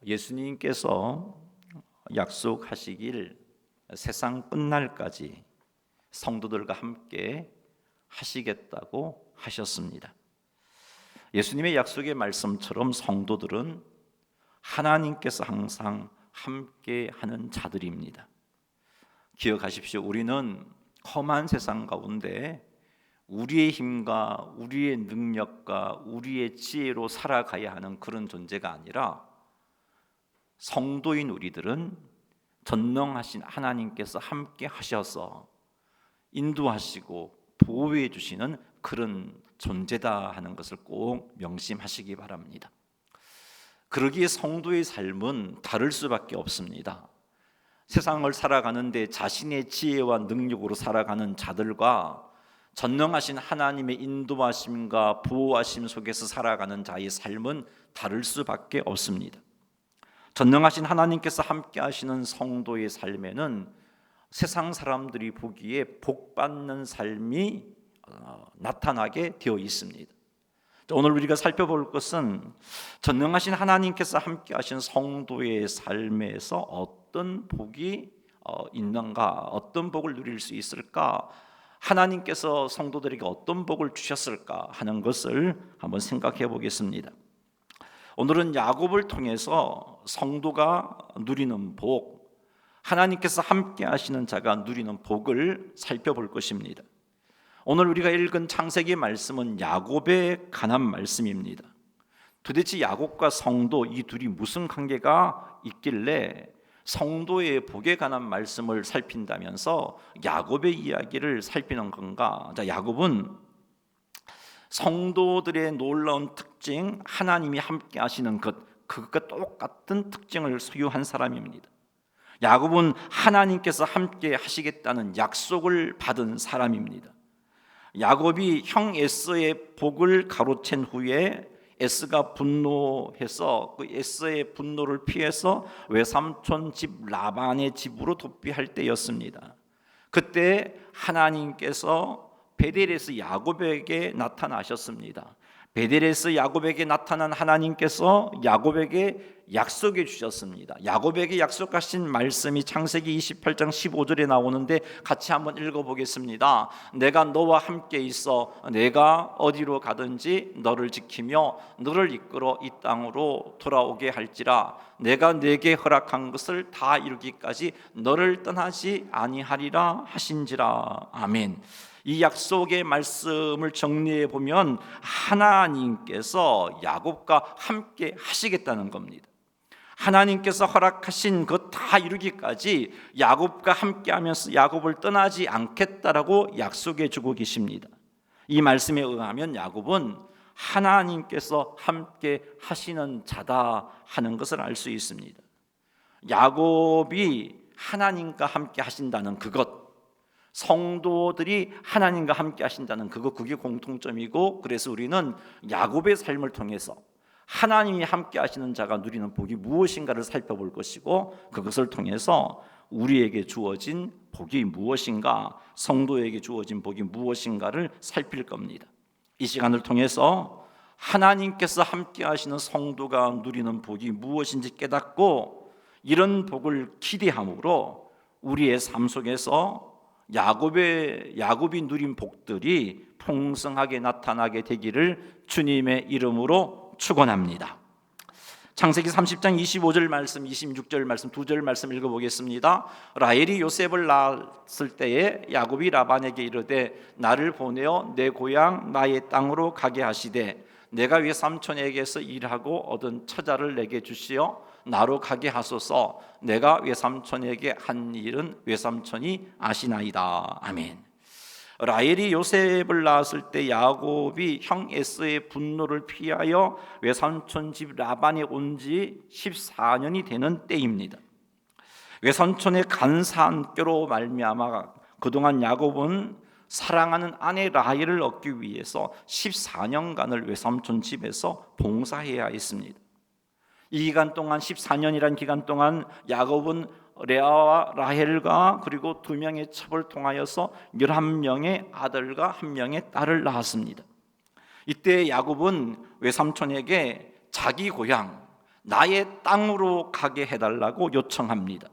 예수님께서 약속하시길 세상 끝날까지 성도들과 함께 하시겠다고 하셨습니다. 예수님의 약속의 말씀처럼 성도들은 하나님께서 항상 함께 하는 자들입니다. 기억하십시오. 우리는 험한 세상 가운데 우리의 힘과 우리의 능력과 우리의 지혜로 살아가야 하는 그런 존재가 아니라 성도인 우리들은 전능하신 하나님께서 함께 하셔서 인도하시고 보호해 주시는 그런 존재다 하는 것을 꼭 명심하시기 바랍니다. 그러기에 성도의 삶은 다를 수밖에 없습니다. 세상을 살아가는데 자신의 지혜와 능력으로 살아가는 자들과 전능하신 하나님의 인도하심과 보호하심 속에서 살아가는 자의 삶은 다를 수밖에 없습니다. 전능하신 하나님께서 함께 하시는 성도의 삶에는 세상 사람들이 보기에 복받는 삶이 나타나게 되어 있습니다. 오늘 우리가 살펴볼 것은 전능하신 하나님께서 함께 하신 성도의 삶에서 어떤 복이 있는가, 어떤 복을 누릴 수 있을까, 하나님께서 성도들에게 어떤 복을 주셨을까 하는 것을 한번 생각해 보겠습니다. 오늘은 야곱을 통해서 성도가 누리는 복, 하나님께서 함께 하시는 자가 누리는 복을 살펴볼 것입니다. 오늘 우리가 읽은 창세기 말씀은 야곱에 관한 말씀입니다. 도대체 야곱과 성도 이 둘이 무슨 관계가 있길래 성도의 복에 관한 말씀을 살핀다면서 야곱의 이야기를 살피는 건가? 야곱은 성도들의 놀라운 특징, 하나님이 함께 하시는 그것과 똑같은 특징을 소유한 사람입니다. 야곱은 하나님께서 함께 하시겠다는 약속을 받은 사람입니다. 야곱이 형 에서의 복을 가로챈 후에 에서가 분노해서 그 에서의 분노를 피해서 외삼촌 집 라반의 집으로 도피할 때였습니다. 그때 하나님께서 베델에서 야곱에게 나타나셨습니다. 베델에서 야곱에게 나타난 하나님께서 야곱에게 약속해 주셨습니다. 야곱에게 약속하신 말씀이 창세기 28장 15절에 나오는데 같이 한번 읽어보겠습니다. 내가 너와 함께 있어 내가 어디로 가든지 너를 지키며 너를 이끌어 이 땅으로 돌아오게 할지라 내가 네게 허락한 것을 다 이루기까지 너를 떠나지 아니하리라 하신지라. 아멘. 이 약속의 말씀을 정리해 보면 하나님께서 야곱과 함께 하시겠다는 겁니다. 하나님께서 허락하신 것 다 이루기까지 야곱과 함께 하면서 야곱을 떠나지 않겠다라고 약속해 주고 계십니다. 이 말씀에 의하면 야곱은 하나님께서 함께 하시는 자다 하는 것을 알 수 있습니다. 야곱이 하나님과 함께 하신다는 그것, 성도들이 하나님과 함께 하신다는 그게 공통점이고, 그래서 우리는 야곱의 삶을 통해서 하나님이 함께 하시는 자가 누리는 복이 무엇인가를 살펴볼 것이고, 그것을 통해서 우리에게 주어진 복이 무엇인가, 성도에게 주어진 복이 무엇인가를 살필 겁니다. 이 시간을 통해서 하나님께서 함께 하시는 성도가 누리는 복이 무엇인지 깨닫고 이런 복을 기대함으로 우리의 삶 속에서 야곱이 누린 복들이 풍성하게 나타나게 되기를 주님의 이름으로 축원합니다. 창세기 30장 25절 말씀, 26절 말씀, 2절 말씀 읽어보겠습니다. 라헬이 요셉을 낳았을 때에 야곱이 라반에게 이르되 나를 보내어 내 고향 나의 땅으로 가게 하시되 내가 외삼촌에게서 일하고 얻은 처자를 내게 주시어 나로 가게 하소서. 내가 외삼촌에게 한 일은 외삼촌이 아시나이다. 아멘. 라헬이 요셉을 낳았을 때 야곱이 형 에서의 분노를 피하여 외삼촌 집 라반에 온 지 14년이 되는 때입니다. 외삼촌의 간사한 꾀로 말미암아 그동안 야곱은 사랑하는 아내 라헬을 얻기 위해서 14년간을 외삼촌 집에서 봉사해야 했습니다. 이 기간 동안 14년이란 기간 동안 야곱은 레아와 라헬과 그리고 2명의 첩을 통하여서 11명의 아들과 1명의 딸을 낳았습니다. 이때 야곱은 외삼촌에게 자기 고향, 나의 땅으로 가게 해달라고 요청합니다.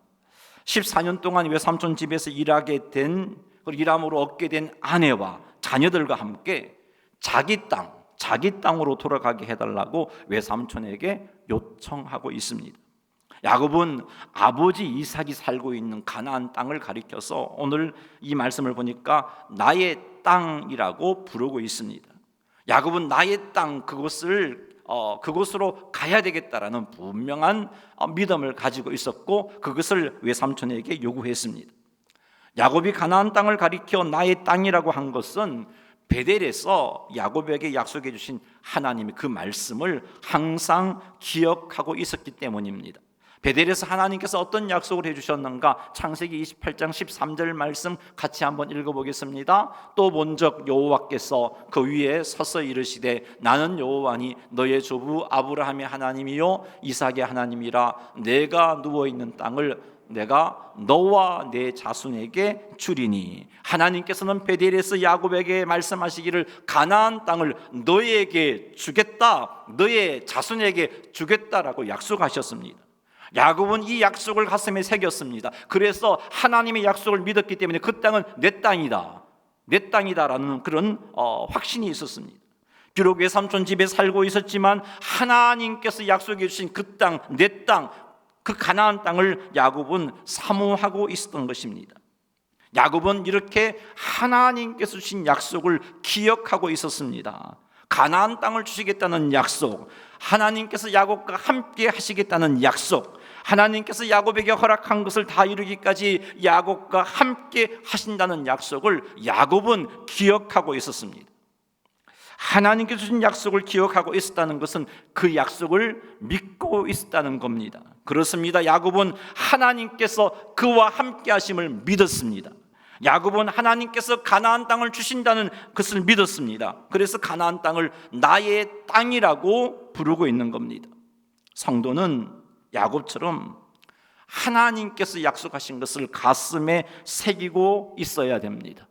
14년 동안 외삼촌 집에서 일하게 된, 일함으로 얻게 된 아내와 자녀들과 함께 자기 땅으로 돌아가게 해달라고 외삼촌에게 요청하고 있습니다. 야곱은 아버지 이삭이 살고 있는 가나안 땅을 가리켜서 오늘 이 말씀을 보니까 나의 땅이라고 부르고 있습니다. 야곱은 나의 땅, 그곳으로 가야 되겠다라는 분명한 믿음을 가지고 있었고 그것을 외삼촌에게 요구했습니다. 야곱이 가나안 땅을 가리켜 나의 땅이라고 한 것은 베델에서 야곱에게 약속해 주신 하나님의 그 말씀을 항상 기억하고 있었기 때문입니다. 베델에서 하나님께서 어떤 약속을 해주셨는가? 창세기 28장 13절 말씀 같이 한번 읽어보겠습니다. 또 본적 여호와께서 그 위에 서서 이르시되 나는 여호와니 너의 조부 아브라함의 하나님이요 이삭의 하나님이라. 내가 누워있는 땅을 내가 너와 내 자손에게 주리니. 하나님께서는 베델에서 야곱에게 말씀하시기를 가나안 땅을 너에게 주겠다, 너의 자손에게 주겠다라고 약속하셨습니다. 야곱은 이 약속을 가슴에 새겼습니다. 그래서 하나님의 약속을 믿었기 때문에 그 땅은 내 땅이다라는 그런 확신이 있었습니다. 비록 외삼촌 집에 살고 있었지만 하나님께서 약속해 주신 그 땅, 내 땅, 그 가나안 땅을 야곱은 사모하고 있었던 것입니다. 야곱은 이렇게 하나님께서 주신 약속을 기억하고 있었습니다. 가나안 땅을 주시겠다는 약속, 하나님께서 야곱과 함께 하시겠다는 약속, 하나님께서 야곱에게 허락한 것을 다 이루기까지 야곱과 함께 하신다는 약속을 야곱은 기억하고 있었습니다. 하나님께서 주신 약속을 기억하고 있었다는 것은 그 약속을 믿고 있었다는 겁니다. 그렇습니다. 야곱은 하나님께서 그와 함께 하심을 믿었습니다. 야곱은 하나님께서 가나안 땅을 주신다는 것을 믿었습니다. 그래서 가나안 땅을 나의 땅이라고 부르고 있는 겁니다. 성도는 야곱처럼 하나님께서 약속하신 것을 가슴에 새기고 있어야 됩니다.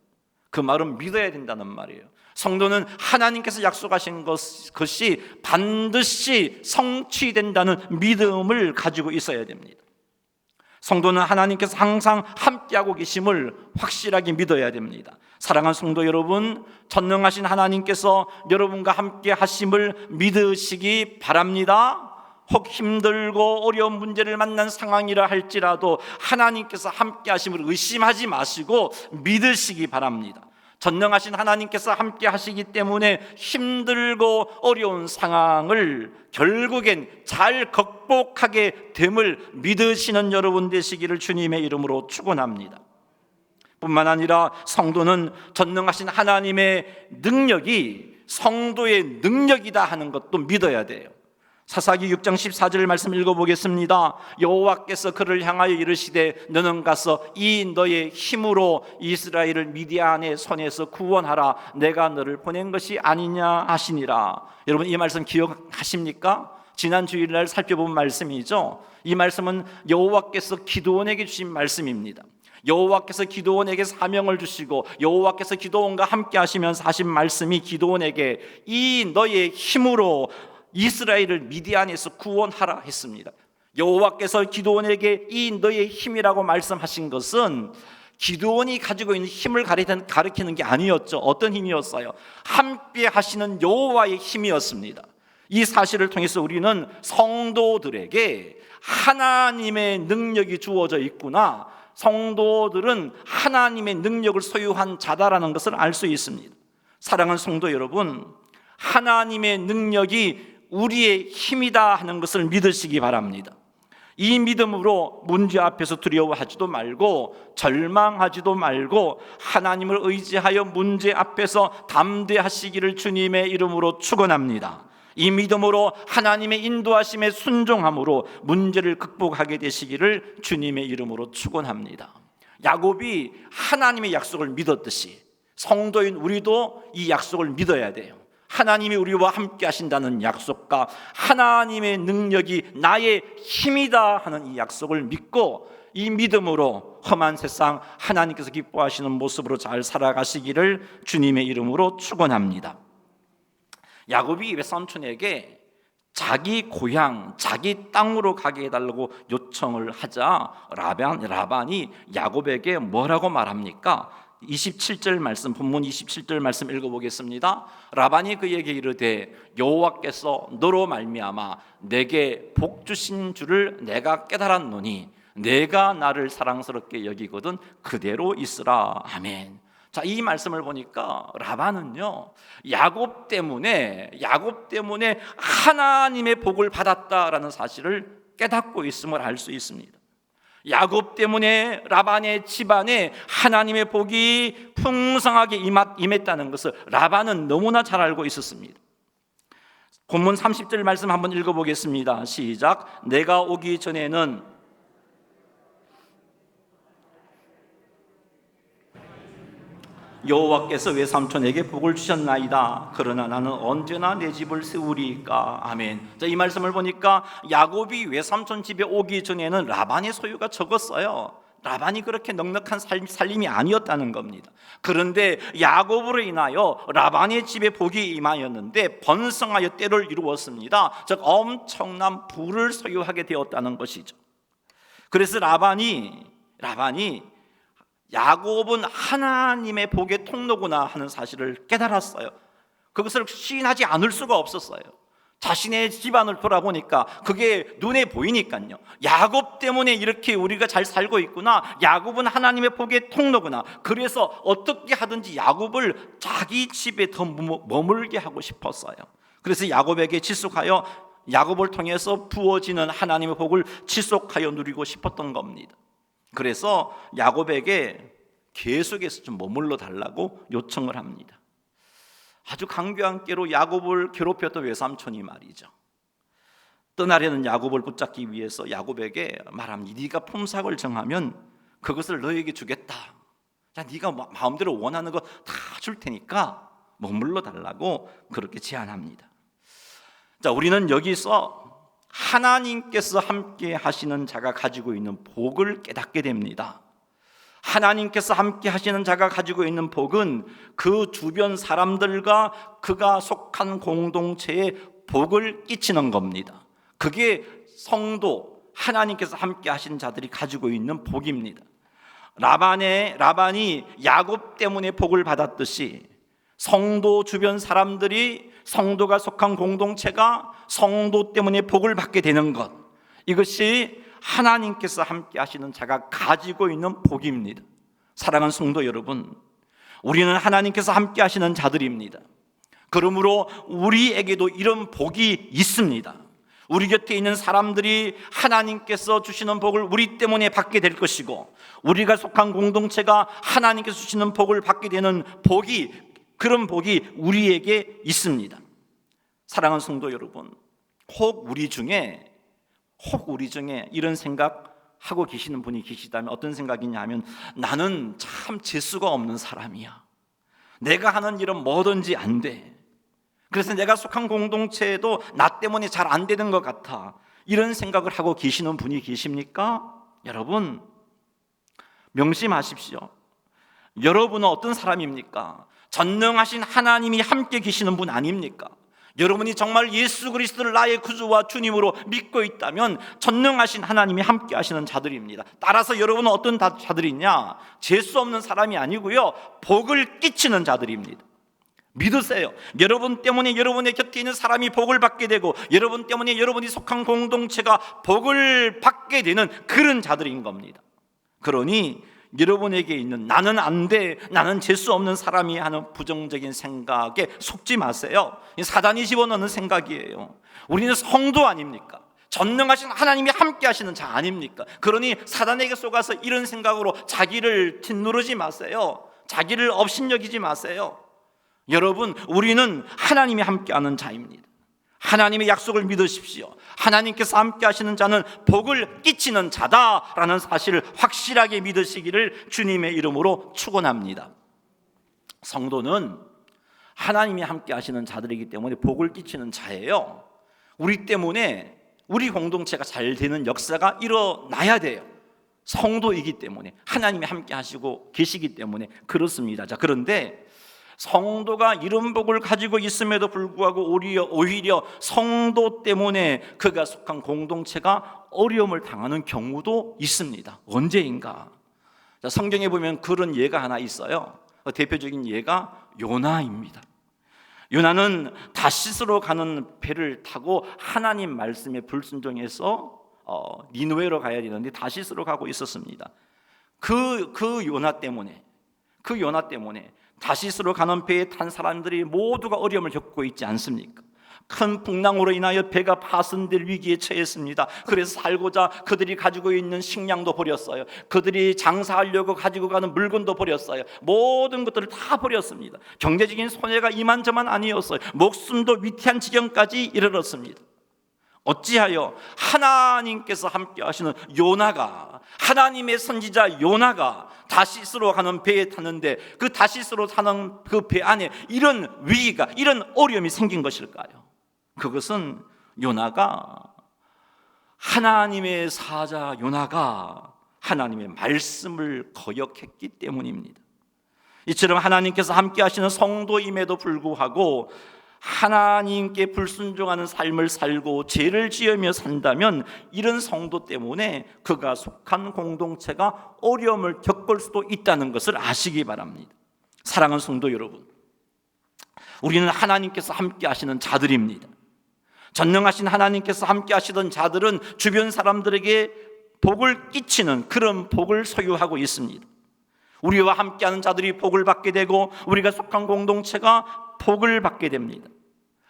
그 말은 믿어야 된다는 말이에요. 성도는 하나님께서 약속하신 것이 반드시 성취된다는 믿음을 가지고 있어야 됩니다. 성도는 하나님께서 항상 함께하고 계심을 확실하게 믿어야 됩니다. 사랑하는 성도 여러분, 전능하신 하나님께서 여러분과 함께 하심을 믿으시기 바랍니다. 혹 힘들고 어려운 문제를 만난 상황이라 할지라도 하나님께서 함께 하심을 의심하지 마시고 믿으시기 바랍니다. 전능하신 하나님께서 함께 하시기 때문에 힘들고 어려운 상황을 결국엔 잘 극복하게 됨을 믿으시는 여러분 되시기를 주님의 이름으로 축원합니다. 뿐만 아니라 성도는 전능하신 하나님의 능력이 성도의 능력이다 하는 것도 믿어야 돼요. 사사기 6장 14절 말씀 읽어보겠습니다. 여호와께서 그를 향하여 이르시되 너는 가서 이 너의 힘으로 이스라엘을 미디안의 손에서 구원하라. 내가 너를 보낸 것이 아니냐 하시니라. 여러분 이 말씀 기억하십니까? 지난 주일날 살펴본 말씀이죠. 이 말씀은 여호와께서 기드온에게 주신 말씀입니다. 여호와께서 기드온에게 사명을 주시고 여호와께서 기드온과 함께 하시면서 하신 말씀이 기드온에게 이 너의 힘으로 이스라엘을 미디안에서 구원하라 했습니다. 여호와께서 기드온에게 이 너의 힘이라고 말씀하신 것은 기드온이 가지고 있는 힘을 가리키는 게 아니었죠. 어떤 힘이었어요? 함께 하시는 여호와의 힘이었습니다. 이 사실을 통해서 우리는 성도들에게 하나님의 능력이 주어져 있구나, 성도들은 하나님의 능력을 소유한 자다라는 것을 알 수 있습니다. 사랑하는 성도 여러분, 하나님의 능력이 우리의 힘이다 하는 것을 믿으시기 바랍니다. 이 믿음으로 문제 앞에서 두려워하지도 말고 절망하지도 말고 하나님을 의지하여 문제 앞에서 담대하시기를 주님의 이름으로 축원합니다. 이 믿음으로 하나님의 인도하심에 순종함으로 문제를 극복하게 되시기를 주님의 이름으로 축원합니다. 야곱이 하나님의 약속을 믿었듯이 성도인 우리도 이 약속을 믿어야 돼요. 하나님이 우리와 함께 하신다는 약속과 하나님의 능력이 나의 힘이다 하는 이 약속을 믿고 이 믿음으로 험한 세상 하나님께서 기뻐하시는 모습으로 잘 살아가시기를 주님의 이름으로 축원합니다. 야곱이 외삼촌에게 자기 고향, 자기 땅으로 가게 해달라고 요청을 하자 라반이 야곱에게 뭐라고 말합니까? 27절 말씀, 본문 27절 말씀 읽어보겠습니다. 라반이 그에게 이르되 여호와께서 너로 말미암아 내게 복 주신 줄을 내가 깨달았노니 내가 나를 사랑스럽게 여기거든 그대로 있으라. 아멘. 자, 이 말씀을 보니까 라반은요 야곱 때문에 하나님의 복을 받았다라는 사실을 깨닫고 있음을 알 수 있습니다. 야곱 때문에 라반의 집안에 하나님의 복이 풍성하게 임했다는 것을 라반은 너무나 잘 알고 있었습니다. 본문 30절 말씀 한번 읽어보겠습니다. 시작. 내가 오기 전에는 여호와께서 외삼촌에게 복을 주셨나이다. 그러나 나는 언제나 내 집을 세우리까. 아멘. 자, 이 말씀을 보니까 야곱이 외삼촌 집에 오기 전에는 라반의 소유가 적었어요. 라반이 그렇게 넉넉한 살림이 아니었다는 겁니다. 그런데 야곱으로 인하여 라반의 집에 복이 임하였는데 번성하여 때를 이루었습니다. 즉 엄청난 부를 소유하게 되었다는 것이죠. 그래서 라반이 야곱은 하나님의 복의 통로구나 하는 사실을 깨달았어요. 그것을 시인하지 않을 수가 없었어요. 자신의 집안을 돌아보니까 그게 눈에 보이니까요. 야곱 때문에 이렇게 우리가 잘 살고 있구나. 야곱은 하나님의 복의 통로구나. 그래서 어떻게 하든지 야곱을 자기 집에 더 머물게 하고 싶었어요. 그래서 야곱에게 지속하여 야곱을 통해서 부어지는 하나님의 복을 지속하여 누리고 싶었던 겁니다. 그래서 야곱에게 계속해서 좀 머물러 달라고 요청을 합니다. 아주 강교한 꾀로 야곱을 괴롭혔던 외삼촌이 말이죠. 떠나려는 야곱을 붙잡기 위해서 야곱에게 말합니다. 네가 품삯을 정하면 그것을 너에게 주겠다. 자, 네가 마음대로 원하는 거 다 줄 테니까 머물러 달라고 그렇게 제안합니다. 자, 우리는 여기서 하나님께서 함께 하시는 자가 가지고 있는 복을 깨닫게 됩니다. 하나님께서 함께 하시는 자가 가지고 있는 복은 그 주변 사람들과 그가 속한 공동체에 복을 끼치는 겁니다. 그게 성도, 하나님께서 함께 하신 자들이 가지고 있는 복입니다. 라반이 야곱 때문에 복을 받았듯이 성도 주변 사람들이, 성도가 속한 공동체가 성도 때문에 복을 받게 되는 것, 이것이 하나님께서 함께 하시는 자가 가지고 있는 복입니다. 사랑하는 성도 여러분, 우리는 하나님께서 함께 하시는 자들입니다. 그러므로 우리에게도 이런 복이 있습니다. 우리 곁에 있는 사람들이 하나님께서 주시는 복을 우리 때문에 받게 될 것이고, 우리가 속한 공동체가 하나님께서 주시는 복을 받게 되는 그런 복이 우리에게 있습니다. 사랑하는 성도 여러분, 혹 우리 중에 이런 생각하고 계시는 분이 계시다면 어떤 생각이냐 하면, 나는 참 재수가 없는 사람이야. 내가 하는 일은 뭐든지 안 돼. 그래서 내가 속한 공동체에도 나 때문에 잘 안 되는 것 같아. 이런 생각을 하고 계시는 분이 계십니까? 여러분, 명심하십시오. 여러분은 어떤 사람입니까? 전능하신 하나님이 함께 계시는 분 아닙니까? 여러분이 정말 예수 그리스도를 나의 구주와 주님으로 믿고 있다면 전능하신 하나님이 함께 하시는 자들입니다. 따라서 여러분은 어떤 자들이냐? 재수 없는 사람이 아니고요, 복을 끼치는 자들입니다. 믿으세요. 여러분 때문에 여러분의 곁에 있는 사람이 복을 받게 되고, 여러분 때문에 여러분이 속한 공동체가 복을 받게 되는 그런 자들인 겁니다. 그러니 여러분에게 있는 나는 안 돼, 나는 재수 없는 사람이 하는 부정적인 생각에 속지 마세요. 사단이 집어넣는 생각이에요. 우리는 성도 아닙니까? 전능하신 하나님이 함께 하시는 자 아닙니까? 그러니 사단에게 속아서 이런 생각으로 자기를 짓누르지 마세요. 자기를 업신여기지 마세요. 여러분, 우리는 하나님이 함께하는 자입니다. 하나님의 약속을 믿으십시오. 하나님께서 함께 하시는 자는 복을 끼치는 자다라는 사실을 확실하게 믿으시기를 주님의 이름으로 축원합니다. 성도는 하나님이 함께 하시는 자들이기 때문에 복을 끼치는 자예요. 우리 때문에 우리 공동체가 잘 되는 역사가 일어나야 돼요. 성도이기 때문에, 하나님이 함께 하시고 계시기 때문에 그렇습니다. 자, 그런데 성도가 이런 복을 가지고 있음에도 불구하고 오히려 성도 때문에 그가 속한 공동체가 어려움을 당하는 경우도 있습니다. 언제인가? 자, 성경에 보면 그런 예가 하나 있어요. 대표적인 예가 요나입니다. 요나는 다시스로 가는 배를 타고 하나님 말씀에 불순종해서 니느웨로 가야 되는데 다시스로 가고 있었습니다. 그 요나 때문에 다시스로 가는 배에 탄 사람들이 모두가 어려움을 겪고 있지 않습니까? 큰 풍랑으로 인하여 배가 파손될 위기에 처했습니다. 그래서 살고자 그들이 가지고 있는 식량도 버렸어요. 그들이 장사하려고 가지고 가는 물건도 버렸어요. 모든 것들을 다 버렸습니다. 경제적인 손해가 이만저만 아니었어요. 목숨도 위태한 지경까지 이르렀습니다. 어찌하여 하나님께서 함께 하시는 요나가, 하나님의 선지자 요나가 다시스로 가는 배에 탔는데 그 다시스로 타는 그 배 안에 이런 위기가, 이런 어려움이 생긴 것일까요? 그것은 요나가, 하나님의 사자 요나가 하나님의 말씀을 거역했기 때문입니다. 이처럼 하나님께서 함께 하시는 성도임에도 불구하고 하나님께 불순종하는 삶을 살고 죄를 지으며 산다면 이런 성도 때문에 그가 속한 공동체가 어려움을 겪을 수도 있다는 것을 아시기 바랍니다. 사랑하는 성도 여러분, 우리는 하나님께서 함께 하시는 자들입니다. 전능하신 하나님께서 함께 하시던 자들은 주변 사람들에게 복을 끼치는 그런 복을 소유하고 있습니다. 우리와 함께하는 자들이 복을 받게 되고 우리가 속한 공동체가 복을 받게 됩니다.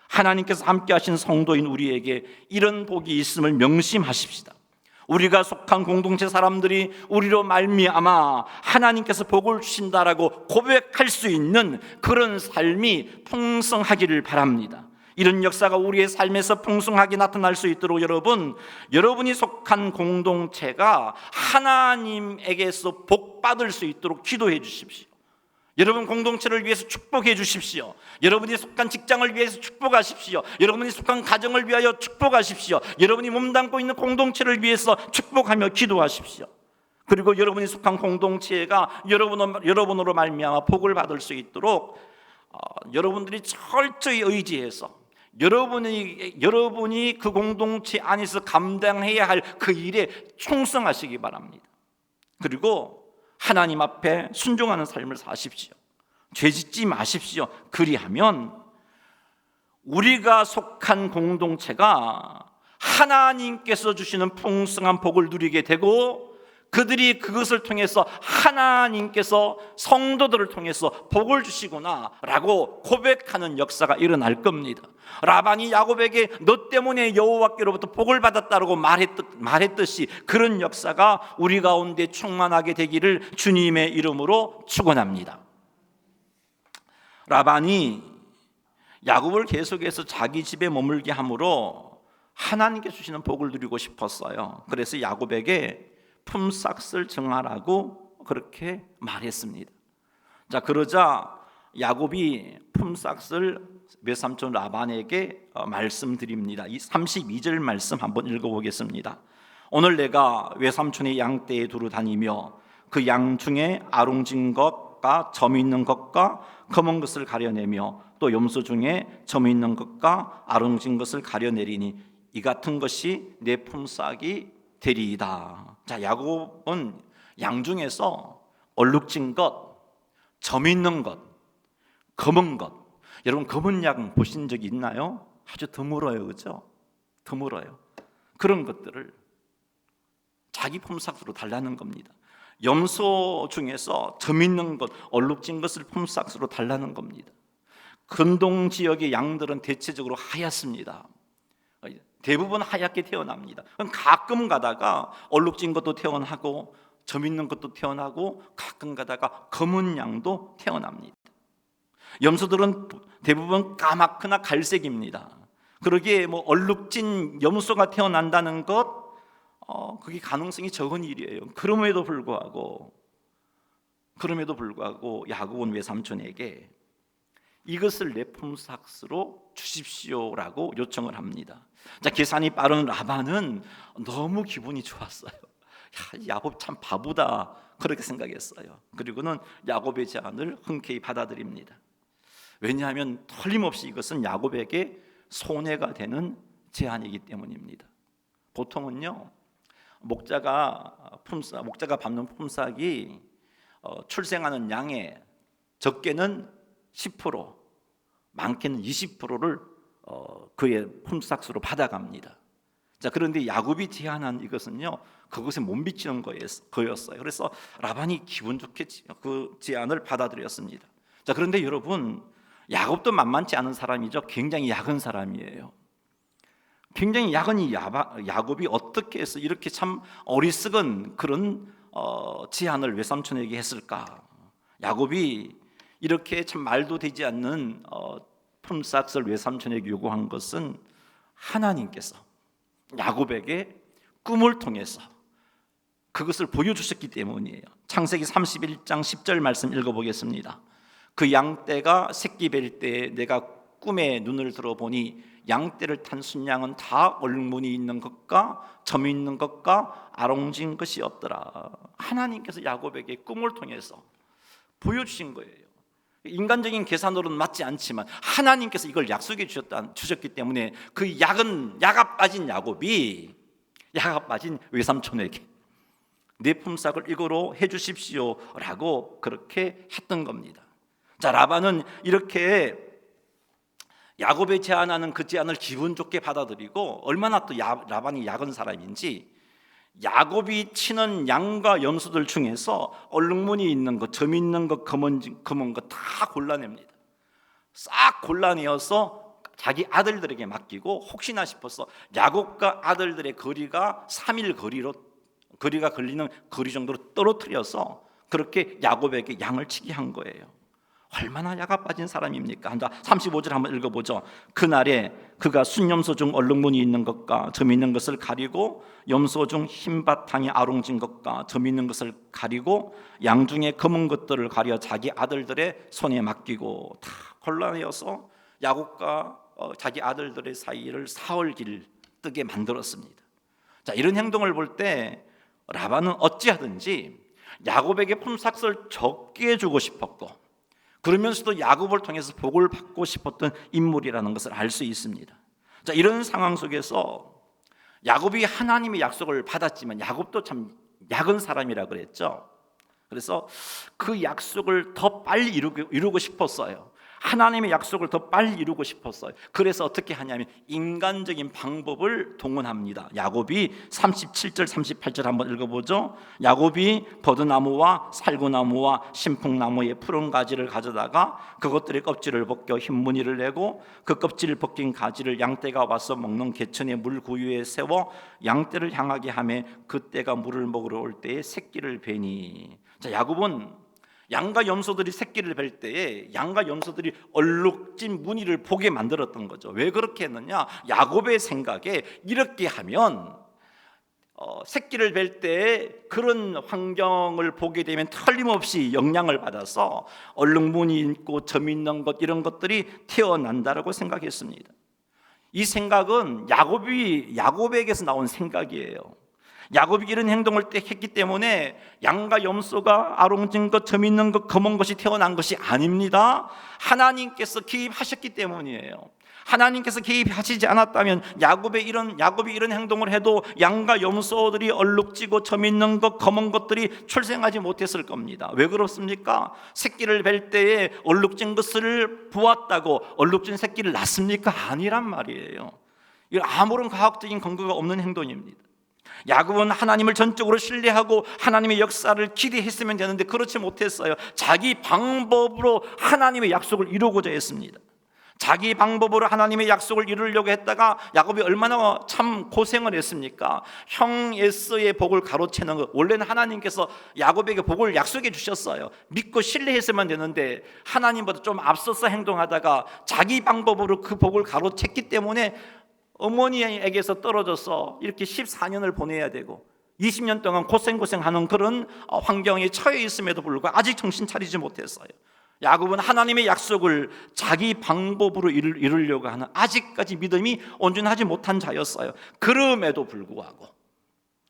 하나님께서 함께 하신 성도인 우리에게 이런 복이 있음을 명심하십시다. 우리가 속한 공동체 사람들이 우리로 말미암아 하나님께서 복을 주신다라고 고백할 수 있는 그런 삶이 풍성하기를 바랍니다. 이런 역사가 우리의 삶에서 풍성하게 나타날 수 있도록 여러분이 속한 공동체가 하나님에게서 복받을 수 있도록 기도해 주십시오. 여러분 공동체를 위해서 축복해 주십시오. 여러분이 속한 직장을 위해서 축복하십시오. 여러분이 속한 가정을 위하여 축복하십시오. 여러분이 몸담고 있는 공동체를 위해서 축복하며 기도하십시오. 그리고 여러분이 속한 공동체가 여러분으로 말미암아 복을 받을 수 있도록 여러분들이 철저히 의지해서 여러분이 그 공동체 안에서 감당해야 할 그 일에 충성하시기 바랍니다. 그리고 하나님 앞에 순종하는 삶을 사십시오. 죄짓지 마십시오. 그리하면 우리가 속한 공동체가 하나님께서 주시는 풍성한 복을 누리게 되고 그들이 그것을 통해서 하나님께서 성도들을 통해서 복을 주시구나 라고 고백하는 역사가 일어날 겁니다. 라반이 야곱에게 너 때문에 여호와께로부터 복을 받았다라고 말했듯이 그런 역사가 우리 가운데 충만하게 되기를 주님의 이름으로 축원합니다. 라반이 야곱을 계속해서 자기 집에 머물게 함으로 하나님께 주시는 복을 누리고 싶었어요. 그래서 야곱에게 품삯을 정하라고 그렇게 말했습니다. 자, 그러자 야곱이 품삯을 외삼촌 라반에게 말씀드립니다. 이 32절 말씀 한번 읽어보겠습니다. 오늘 내가 외삼촌의 양떼에 두루 다니며 그 양 중에 아롱진 것과 점 있는 것과 검은 것을 가려내며 또 염소 중에 점 있는 것과 아롱진 것을 가려내리니 이 같은 것이 내 품삯이 되리이다. 자, 야곱은 양 중에서 얼룩진 것, 점 있는 것, 검은 것. 여러분 검은 양 보신 적 있나요? 아주 드물어요, 그렇죠? 드물어요. 그런 것들을 자기 품삯으로 달라는 겁니다. 염소 중에서 점 있는 것, 얼룩진 것을 품삯으로 달라는 겁니다. 근동 지역의 양들은 대체적으로 하얗습니다. 대부분 하얗게 태어납니다. 가끔 가다가 얼룩진 것도 태어나고 점 있는 것도 태어나고 가끔 가다가 검은 양도 태어납니다. 염소들은 대부분 까맣거나 갈색입니다. 그러기에 얼룩진 염소가 태어난다는 것 그게 가능성이 적은 일이에요. 그럼에도 불구하고 야곱은 외삼촌에게 이것을 내 품삯으로 주십시오라고 요청을 합니다. 자, 계산이 빠른 라반은 너무 기분이 좋았어요. 야곱 참 바보다 그렇게 생각했어요. 그리고는 야곱의 제안을 흔쾌히 받아들입니다. 왜냐하면 틀림없이 이것은 야곱에게 손해가 되는 제한이기 때문입니다. 보통은요, 목자가 밟는 품삯이 출생하는 양의 적게는 10%, 많게는 20%를 그의 품삯으로 받아갑니다. 자, 그런데 야곱이 제안한 이것은요, 그것에 못 미치는 거였어요. 그래서 라반이 기분 좋게 그 제안을 받아들였습니다. 자, 그런데 여러분, 야곱도 만만치 않은 사람이죠. 굉장히 약은 사람이에요. 굉장히 약은 야곱이 어떻게 해서 이렇게 참 어리석은 그런 제안을 외삼촌에게 했을까? 야곱이 이렇게 참 말도 되지 않는 품삯을 외삼촌에게 요구한 것은 하나님께서 야곱에게 꿈을 통해서 그것을 보여주셨기 때문이에요. 창세기 31장 10절 말씀 읽어보겠습니다. 그 양떼가 새끼 뵐 때에 내가 꿈에 눈을 들어보니 양떼를 탄 순양은 다 얼룩무늬 있는 것과 점이 있는 것과 아롱진 것이 없더라. 하나님께서 야곱에게 꿈을 통해서 보여주신 거예요. 인간적인 계산으로는 맞지 않지만 하나님께서 이걸 약속해 주셨기 때문에 그 야가 빠진 야곱이 야가 빠진 외삼촌에게 내 품삯을 이거로 해주십시오라고 그렇게 했던 겁니다. 자, 라반은 이렇게 야곱의 제안하는 그 제안을 기분 좋게 받아들이고, 얼마나 또 라반이 약은 사람인지 야곱이 치는 양과 염소들 중에서 얼룩무늬 있는 것, 점 있는 것, 검은 것 다 골라냅니다. 싹 골라내어서 자기 아들들에게 맡기고, 혹시나 싶어서 야곱과 아들들의 거리가 3일 거리가 걸리는 거리 정도로 떨어뜨려서 그렇게 야곱에게 양을 치게 한 거예요. 얼마나 야가 빠진 사람입니까? 35절 한번 읽어보죠. 그날에 그가 순염소 중 얼룩무늬 있는 것과 점 있는 것을 가리고 염소 중 흰 바탕이 아롱진 것과 점 있는 것을 가리고 양 중에 검은 것들을 가려 자기 아들들의 손에 맡기고 다 골라내어서 야곱과 자기 아들들의 사이를 사흘길 뜨게 만들었습니다. 자, 이런 행동을 볼 때 라반은 어찌하든지 야곱에게 품삯을 적게 주고 싶었고, 그러면서도 야곱을 통해서 복을 받고 싶었던 인물이라는 것을 알 수 있습니다. 자, 이런 상황 속에서 야곱이 하나님의 약속을 받았지만 야곱도 참 약은 사람이라 그랬죠. 그래서 그 약속을 더 빨리 이루고 싶었어요. 하나님의 약속을 더 빨리 이루고 싶었어요. 그래서 어떻게 하냐면 인간적인 방법을 동원합니다. 야곱이 37절 38절 한번 읽어보죠. 야곱이 버드나무와 살구나무와 신풍나무의 푸른 가지를 가져다가 그것들의 껍질을 벗겨 흰 무늬를 내고 그 껍질을 벗긴 가지를 양떼가 와서 먹는 개천의 물구유에 세워 양떼를 향하게 하며 그떼가 물을 먹으러 올 때에 새끼를 베니. 자, 야곱은 양과 염소들이 새끼를 뵐 때에 양과 염소들이 얼룩진 무늬를 보게 만들었던 거죠. 왜 그렇게 했느냐? 야곱의 생각에 이렇게 하면 새끼를 뵐 때 그런 환경을 보게 되면 틀림없이 영향을 받아서 얼룩무늬 있고 점 있는 것, 이런 것들이 태어난다라고 생각했습니다. 이 생각은 야곱에게서 나온 생각이에요. 야곱이 이런 행동을 했기 때문에 양과 염소가 아롱진 것, 점 있는 것, 검은 것이 태어난 것이 아닙니다. 하나님께서 개입하셨기 때문이에요. 하나님께서 개입하시지 않았다면 야곱이 이런 행동을 해도 양과 염소들이 얼룩지고 점 있는 것, 검은 것들이 출생하지 못했을 겁니다. 왜 그렇습니까? 새끼를 뵐 때에 얼룩진 것을 보았다고 얼룩진 새끼를 낳습니까? 아니란 말이에요. 이건 아무런 과학적인 근거가 없는 행동입니다. 야곱은 하나님을 전적으로 신뢰하고 하나님의 역사를 기대했으면 되는데 그렇지 못했어요. 자기 방법으로 하나님의 약속을 이루고자 했습니다. 자기 방법으로 하나님의 약속을 이루려고 했다가 야곱이 얼마나 참 고생을 했습니까? 형 에서의 복을 가로채는 것. 원래는 하나님께서 야곱에게 복을 약속해 주셨어요. 믿고 신뢰했으면 되는데 하나님보다 좀 앞서서 행동하다가 자기 방법으로 그 복을 가로챘기 때문에 어머니에게서 떨어져서 이렇게 14년을 보내야 되고 20년 동안 고생하는 그런 환경에 처해 있음에도 불구하고 아직 정신 차리지 못했어요. 야곱은 하나님의 약속을 자기 방법으로 이루려고 하는 아직까지 믿음이 온전하지 못한 자였어요. 그럼에도 불구하고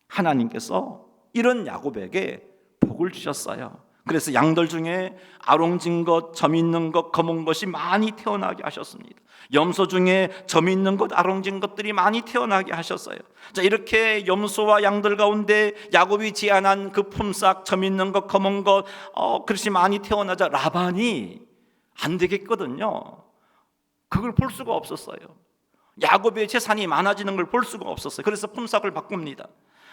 하나님께서 이런 야곱에게 복을 주셨어요. 그래서 양들 중에 아롱진 것, 점 있는 것, 검은 것이 많이 태어나게 하셨습니다. 염소 중에 점 있는 것, 아롱진 것들이 많이 태어나게 하셨어요. 자, 이렇게 염소와 양들 가운데 야곱이 제안한 그 품삯, 점 있는 것, 검은 것, 그릇이 많이 태어나자 라반이 안 되겠거든요. 그걸 볼 수가 없었어요. 야곱의 재산이 많아지는 걸 볼 수가 없었어요. 그래서 품삯을 바꿉니다.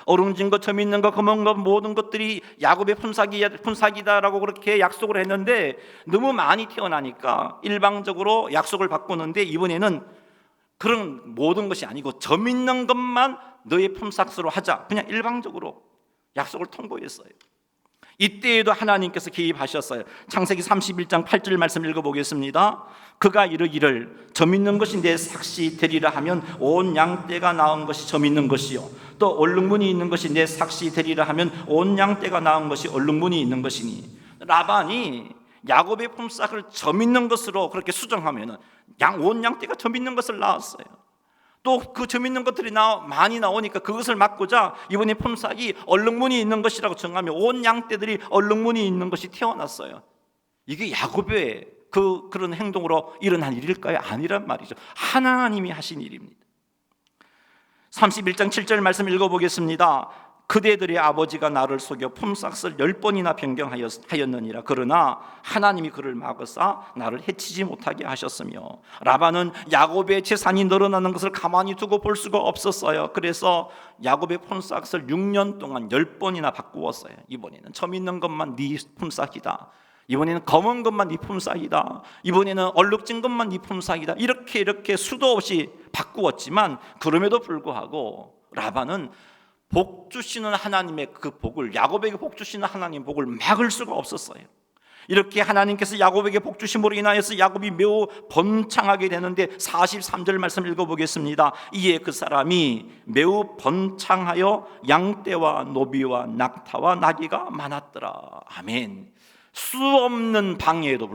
어룽진 것, 점 있는 것, 검은 것 모든 것들이 야곱의 품삯이다라고 그렇게 약속을 했는데 너무 많이 태어나니까 일방적으로 약속을 바꾸는데 이번에는 그런 모든 것이 아니고 점 있는 것만 너의 품삯으로 하자, 그냥 일방적으로 약속을 통보했어요. 이때에도 하나님께서 개입하셨어요. 창세기 31장 8절 말씀 읽어보겠습니다. 그가 이르기를 점 있는 것이 내 삭시 되리라 하면 온 양떼가 낳은 것이 점 있는 것이요 또 얼룩무늬 있는 것이 내 삭시 되리라 하면 온 양떼가 낳은 것이 얼룩무늬 있는 것이니, 라반이 야곱의 품삯을 점 있는 것으로 그렇게 수정하면 온 양떼가 점 있는 것을 낳았어요. 또 그 점 있는 것들이 많이 나오니까 그것을 막고자 이번에 품삯이 얼룩무늬 있는 것이라고 정하면 온 양떼들이 얼룩무늬 있는 것이 태어났어요. 이게 야곱의 그런 행동으로 일어난 일일까요? 아니란 말이죠. 하나님이 하신 일입니다. 31장 7절 말씀 읽어보겠습니다. 그대들의 아버지가 나를 속여 품삯을 10번이나 변경하였느니라. 그러나 하나님이 그를 막으사 나를 해치지 못하게 하셨으며, 라반은 야곱의 재산이 늘어나는 것을 가만히 두고 볼 수가 없었어요. 그래서 야곱의 품삯을 6년 동안 10번이나 바꾸었어요. 이번에는 점 있는 것만 네 품삯이다, 이번에는 검은 것만 네 품삯이다, 이번에는 얼룩진 것만 네 품삯이다, 이렇게 수도 없이 바꾸었지만 그럼에도 불구하고 라반은 복 주시는 하나님의 그 복을, 야곱에게 복 주시는 하나님의 복을 막을 수가 없었어요. 이렇게 하나님께서 야곱에게 복 주심으로 인하여서 야곱이 매우 번창하게 되는데 43절 말씀 읽어보겠습니다. 이에 그 사람이 매우 번창하여 양떼와 노비와 낙타와 나귀가 많았더라. 아멘. 수없는 방해에도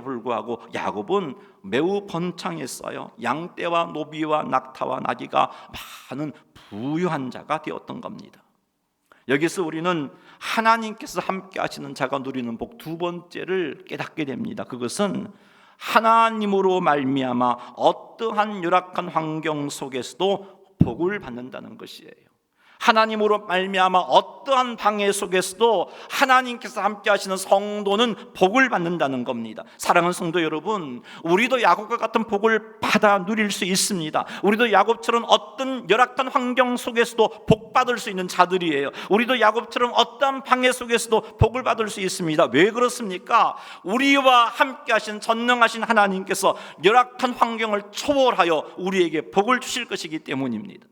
불구하고 야곱은 매우 번창했어요. 양떼와 노비와 낙타와 나귀가 많은 부유한 자가 되었던 겁니다. 여기서 우리는 하나님께서 함께 하시는 자가 누리는 복 두 번째를 깨닫게 됩니다. 그것은 하나님으로 말미암아 어떠한 열악한 환경 속에서도 복을 받는다는 것이에요. 하나님으로 말미암아 어떠한 방해 속에서도 하나님께서 함께 하시는 성도는 복을 받는다는 겁니다. 사랑하는 성도 여러분, 우리도 야곱과 같은 복을 받아 누릴 수 있습니다. 우리도 야곱처럼 어떤 열악한 환경 속에서도 복 받을 수 있는 자들이에요. 우리도 야곱처럼 어떠한 방해 속에서도 복을 받을 수 있습니다. 왜 그렇습니까? 우리와 함께 하신 전능하신 하나님께서 열악한 환경을 초월하여 우리에게 복을 주실 것이기 때문입니다.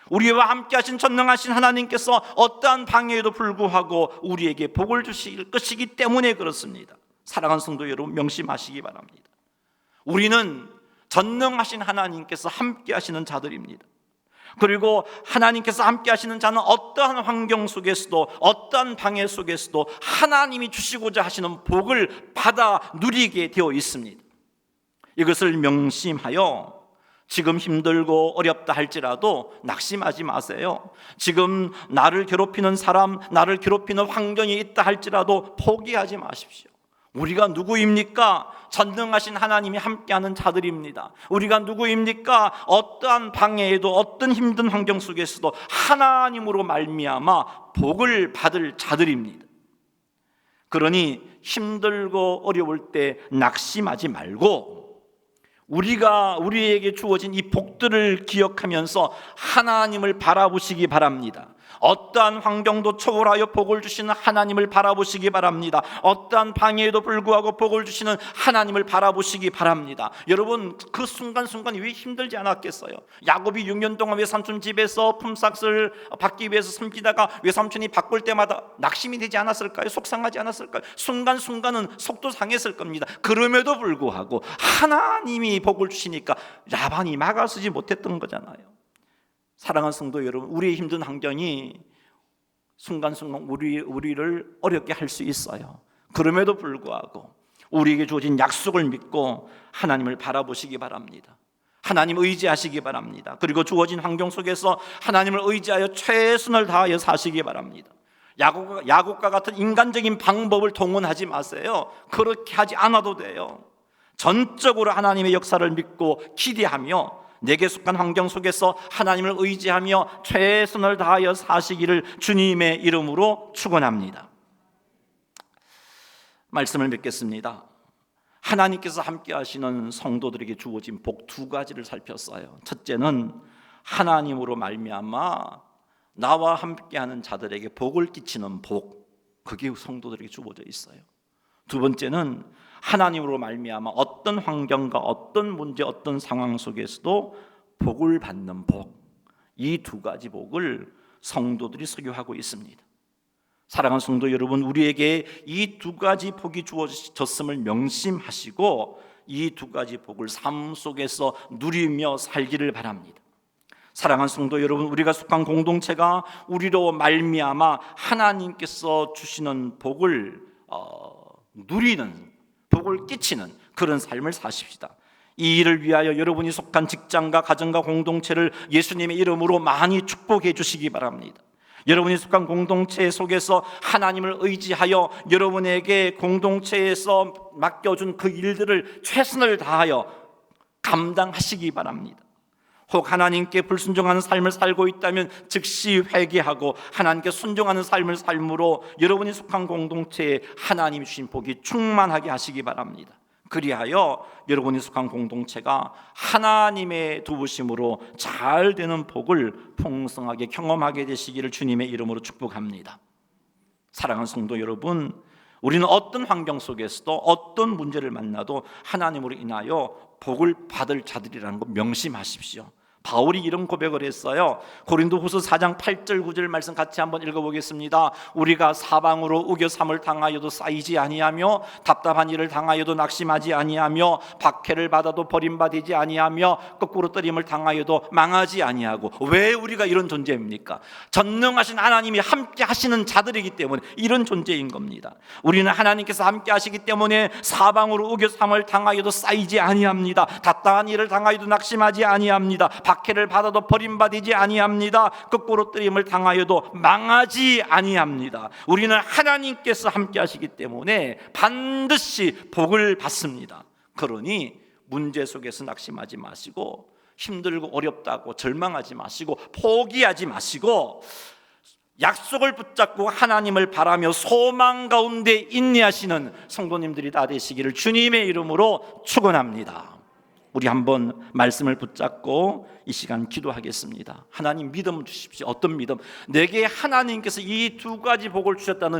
우리와 함께 하신 전능하신 하나님께서 어떠한 방해에도 불구하고 우리에게 복을 주실 것이기 때문에 그렇습니다. 사랑하는 성도 여러분, 명심하시기 바랍니다. 우리는 전능하신 하나님께서 함께 하시는 자들입니다. 그리고 하나님께서 함께 하시는 자는 어떠한 환경 속에서도 어떠한 방해 속에서도 하나님이 주시고자 하시는 복을 받아 누리게 되어 있습니다. 이것을 명심하여 지금 힘들고 어렵다 할지라도 낙심하지 마세요. 지금 나를 괴롭히는 사람, 나를 괴롭히는 환경이 있다 할지라도 포기하지 마십시오. 우리가 누구입니까? 전능하신 하나님이 함께하는 자들입니다. 우리가 누구입니까? 어떠한 방해에도 어떤 힘든 환경 속에서도 하나님으로 말미암아 복을 받을 자들입니다. 그러니 힘들고 어려울 때 낙심하지 말고 우리에게 주어진 이 복들을 기억하면서 하나님을 바라보시기 바랍니다. 어떠한 환경도 초월하여 복을 주시는 하나님을 바라보시기 바랍니다. 어떠한 방해에도 불구하고 복을 주시는 하나님을 바라보시기 바랍니다. 여러분, 그 순간순간이 왜 힘들지 않았겠어요? 야곱이 6년 동안 외삼촌 집에서 품삯을 받기 위해서 섬기다가 외삼촌이 바꿀 때마다 낙심이 되지 않았을까요? 속상하지 않았을까요? 순간순간은 속도 상했을 겁니다. 그럼에도 불구하고 하나님이 복을 주시니까 라반이 막아서지 못했던 거잖아요. 사랑하는 성도 여러분, 우리의 힘든 환경이 순간순간 우리를 어렵게 할 수 있어요. 그럼에도 불구하고 우리에게 주어진 약속을 믿고 하나님을 바라보시기 바랍니다. 하나님 의지하시기 바랍니다. 그리고 주어진 환경 속에서 하나님을 의지하여 최선을 다하여 사시기 바랍니다. 야곱과 같은 인간적인 방법을 동원하지 마세요. 그렇게 하지 않아도 돼요. 전적으로 하나님의 역사를 믿고 기대하며 내게 속한 환경 속에서 하나님을 의지하며 최선을 다하여 사시기를 주님의 이름으로 축원합니다. 말씀을 맺겠습니다. 하나님께서 함께 하시는 성도들에게 주어진 복 두 가지를 살폈어요. 첫째는 하나님으로 말미암아 나와 함께하는 자들에게 복을 끼치는 복, 그게 성도들에게 주어져 있어요. 두 번째는 하나님으로 말미암아 어떤 환경과 어떤 문제, 어떤 상황 속에서도 복을 받는 복, 이 두 가지 복을 성도들이 소유하고 있습니다. 사랑하는 성도 여러분, 우리에게 이 두 가지 복이 주어졌음을 명심하시고 이 두 가지 복을 삶 속에서 누리며 살기를 바랍니다. 사랑하는 성도 여러분, 우리가 속한 공동체가 우리로 말미암아 하나님께서 주시는 복을 누리는, 복을 끼치는 그런 삶을 사십시다. 이 일을 위하여 여러분이 속한 직장과 가정과 공동체를 예수님의 이름으로 많이 축복해 주시기 바랍니다. 여러분이 속한 공동체 속에서 하나님을 의지하여 여러분에게 공동체에서 맡겨준 그 일들을 최선을 다하여 감당하시기 바랍니다. 혹 하나님께 불순종하는 삶을 살고 있다면 즉시 회개하고 하나님께 순종하는 삶을 삶으로 여러분이 속한 공동체에 하나님 주신 복이 충만하게 하시기 바랍니다. 그리하여 여러분이 속한 공동체가 하나님의 도우심으로 잘 되는 복을 풍성하게 경험하게 되시기를 주님의 이름으로 축복합니다. 사랑하는 성도 여러분, 우리는 어떤 환경 속에서도 어떤 문제를 만나도 하나님으로 인하여 복을 받을 자들이라는 것 명심하십시오. 바울이 이런 고백을 했어요. 고린도후서 4장 8절 9절 말씀 같이 한번 읽어보겠습니다. 우리가 사방으로 우겨삼을 당하여도 쌓이지 아니하며 답답한 일을 당하여도 낙심하지 아니하며 박해를 받아도 버림받지 아니하며 거꾸로 뜨림을 당하여도 망하지 아니하고. 왜 우리가 이런 존재입니까? 전능하신 하나님이 함께 하시는 자들이기 때문에 이런 존재인 겁니다. 우리는 하나님께서 함께 하시기 때문에 사방으로 우겨삼을 당하여도 쌓이지 아니합니다. 답답한 일을 당하여도 낙심하지 아니합니다. 박해를 받아도 버림받지 아니합니다. 거꾸로 뜨림을 당하여도 망하지 아니합니다. 우리는 하나님께서 함께 하시기 때문에 반드시 복을 받습니다. 그러니 문제 속에서 낙심하지 마시고 힘들고 어렵다고 절망하지 마시고 포기하지 마시고 약속을 붙잡고 하나님을 바라며 소망 가운데 인내하시는 성도님들이 다 되시기를 주님의 이름으로 축원합니다. 우리 한번 말씀을 붙잡고 이 시간 기도하겠습니다. 하나님 믿음 주십시오. 어떤 믿음? 내게 하나님께서 이 두 가지 복을 주셨다는